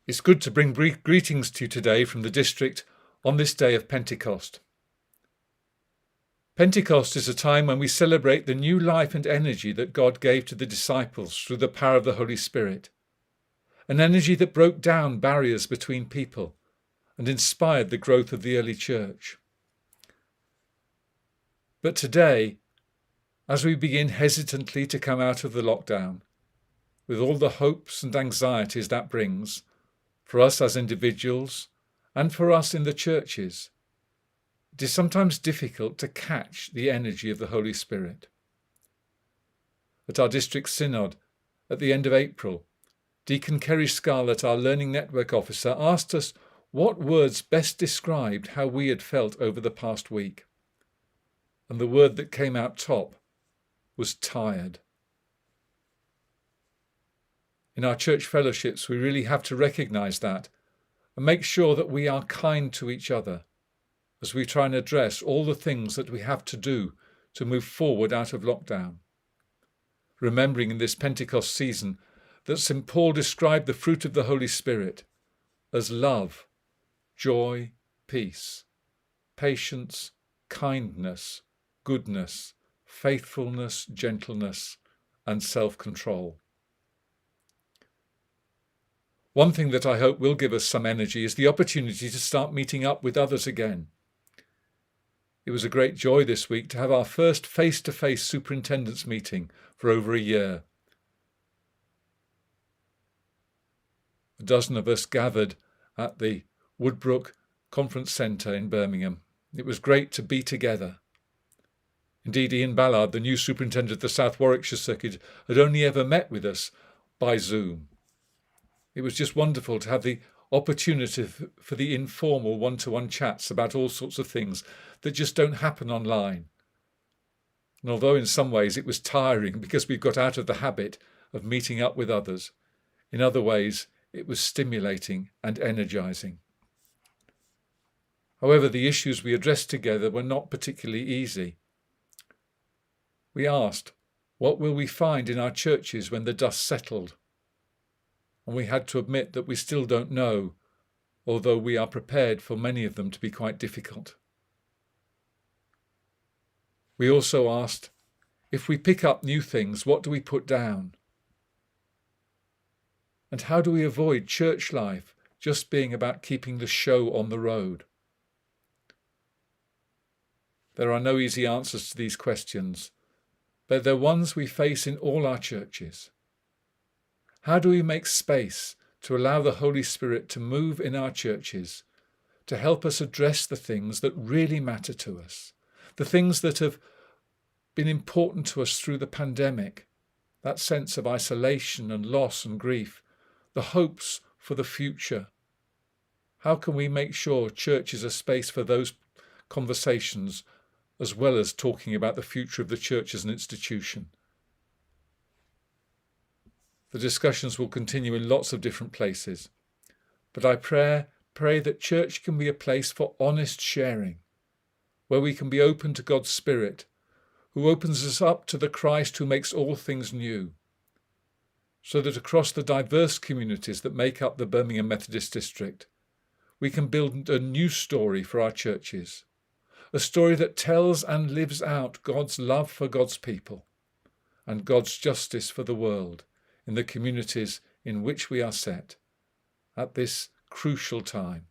It's good to bring greetings to you today from the district on this day of Pentecost. Pentecost is a time when we celebrate the new life and energy that God gave to the disciples through the power of the Holy Spirit, an energy that broke down barriers between people and inspired the growth of the early church. But today, as we begin hesitantly to come out of the lockdown, with all the hopes and anxieties that brings, for us as individuals and for us in the churches, it is sometimes difficult to catch the energy of the Holy Spirit. At our district synod at the end of April, Deacon Kerry Scarlett, our Learning Network officer, asked us what words best described how we had felt over the past week. And the word that came out top was tired. In our church fellowships, we really have to recognise that and make sure that we are kind to each other as we try and address all the things that we have to do to move forward out of lockdown. Remembering in this Pentecost season that St. Paul described the fruit of the Holy Spirit as love, joy, peace, patience, kindness, goodness, faithfulness, gentleness, and self-control. One thing that I hope will give us some energy is the opportunity to start meeting up with others again. It was a great joy this week to have our first face-to-face superintendents meeting for over a year. A dozen of us gathered at the Woodbrook Conference Centre in Birmingham. It was great to be together. Indeed, Ian Ballard, the new superintendent of the South Warwickshire Circuit, had only ever met with us by Zoom. It was just wonderful to have the opportunity for the informal one-to-one chats about all sorts of things that just don't happen online. And although in some ways it was tiring because we got out of the habit of meeting up with others, in other ways it was stimulating and energising. However, the issues we addressed together were not particularly easy. We asked, what will we find in our churches when the dust settled? And we had to admit that we still don't know, although we are prepared for many of them to be quite difficult. We also asked, if we pick up new things, what do we put down? And how do we avoid church life just being about keeping the show on the road? There are no easy answers to these questions, but they're ones we face in all our churches. How do we make space to allow the Holy Spirit to move in our churches, to help us address the things that really matter to us, the things that have been important to us through the pandemic, that sense of isolation and loss and grief, the hopes for the future? How can we make sure church is a space for those conversations, as well as talking about the future of the church as an institution? The discussions will continue in lots of different places, but I pray that church can be a place for honest sharing, where we can be open to God's Spirit, who opens us up to the Christ who makes all things new, so that across the diverse communities that make up the Birmingham Methodist District, we can build a new story for our churches, a story that tells and lives out God's love for God's people and God's justice for the world in the communities in which we are set at this crucial time.